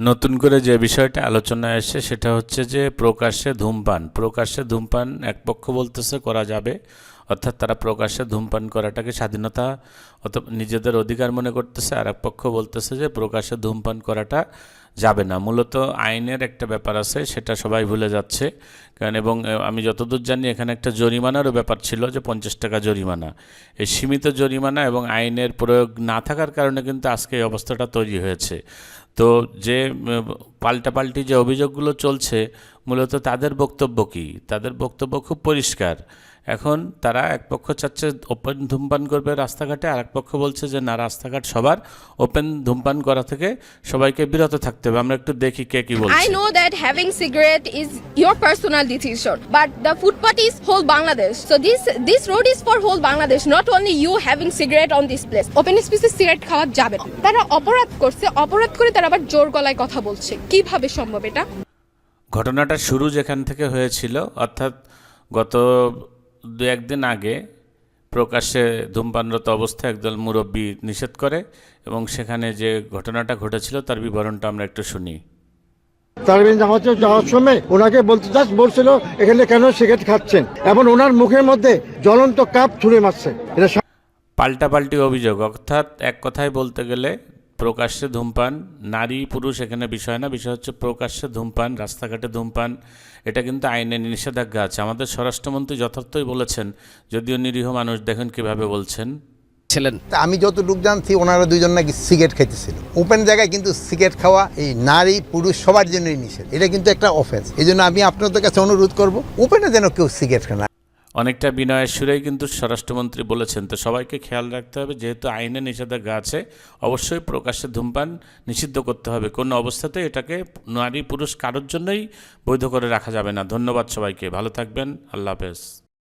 নতুন করে যে বিষয়টা আলোচনায় আসছে সেটা হচ্ছে যে প্রকাশ্যে ধূমপান এক পক্ষ বলতেছে করা যাবে, অর্থাৎ তারা প্রকাশ্যে ধূমপান করাটাকে স্বাধীনতা অথবা নিজেদের অধিকার মনে করতেছে, আর এক পক্ষ বলতেছে যে প্রকাশ্যে ধূমপান করাটা যাবে না। মূলত আইনের একটা ব্যাপার আছে, সেটা সবাই ভুলে যাচ্ছে। কারণ এবং আমি যতদূর জানি এখানে একটা জরিমানারও ব্যাপার ছিল, যে 50 টাকা জরিমানা। এই সীমিত জরিমানা এবং আইনের প্রয়োগ না থাকার কারণে কিন্তু আজকে এই অবস্থাটা তৈরি হয়েছে। তো যে পাল্টাপাল্টি যে অভিযোগগুলো চলছে, মূলত তাদের বক্তব্য কী? তাদের বক্তব্য খুব পরিষ্কার। এখন তারা এক পক্ষ চাচ্ছে ওপেন ধূমপান করবে রাস্তাঘাটে, আর এক পক্ষ বলছে যে না, রাস্তাঘাট সবার ওপেন ধূমপান করা থেকে সবাইকে বিরত থাকতে হবে। আমরা একটু দেখি কে কি বলছে। I know that having cigarette is your personal decision, but the footpath is whole Bangladesh. So this road is for whole Bangladesh, not only you having cigarette on this place. Open স্পেসে cigarette খাওয়া যাবে না। তারা অপরাধ করছে, অপরাধ করে তারা আবার জোর গলায় কথা বলছে। কিভাবে সম্ভব এটা? ঘটনাটা শুরু যেখান থেকে হয়েছিল, অর্থাৎ গত 2-1 দিন আগে প্রকাশ্যে ধূমপানরত অবস্থায় একদল মুরব্বী নিষেধ করে, এবং সেখানে যে ঘটনাটা ঘটেছিল তার বিবরণটা আমরা একটু শুনি। তারবিন জামাতে যাওয়ার সময় ওনাকে বলছিল এখানে কেন সিগারেট খাচ্ছেন, এবং ওনার মুখের মধ্যে জ্বলন্ত কাপ ছুঁড়ে মারছে। এটা পাল্টাপাল্টি অভিযোগ, অর্থাৎ এক কথায় বলতে গেলে প্রকাশ্যে ধূমপান, নারী পুরুষ এখানে বিষয় না, বিষয় হচ্ছে প্রকাশ্যে ধূমপান, রাস্তাঘাটে ধূমপান, এটা কিন্তু আইনে নিষেধাজ্ঞা আছে। আমাদের স্বরাষ্ট্রমন্ত্রী যথার্থই বলেছেন, যদিও নিরীহ মানুষ দেখেন কিভাবে বলছেন। আমি যতটুকু জানছি ওনারা দুইজন নাকি সিগারেট খাইতেছিল ওপেন জায়গায়, কিন্তু সিগারেট খাওয়া এই নারী পুরুষ সবার জন্যই নিষেধ। এটা কিন্তু একটা অফেন্স। এই জন্য আমি আপনাদের কাছে অনুরোধ করবো ওপেনে যেন কেউ সিগারেট খায় না। অনেকটা বিনয়ের সুরেই কিন্তু স্বরাষ্ট্রমন্ত্রী বলেছেন। তো সবাইকে খেয়াল রাখতে হবে, যেহেতু আইনে নিষেধাজ্ঞা আছে, অবশ্যই প্রকাশ্যে ধূমপান নিষিদ্ধ করতে হবে। কোনো অবস্থাতে এটাকে নারী পুরুষ কারোর জন্যই বৈধ করে রাখা যাবে না। ধন্যবাদ সবাইকে, ভালো থাকবেন, আল্লাহ হাফেজ।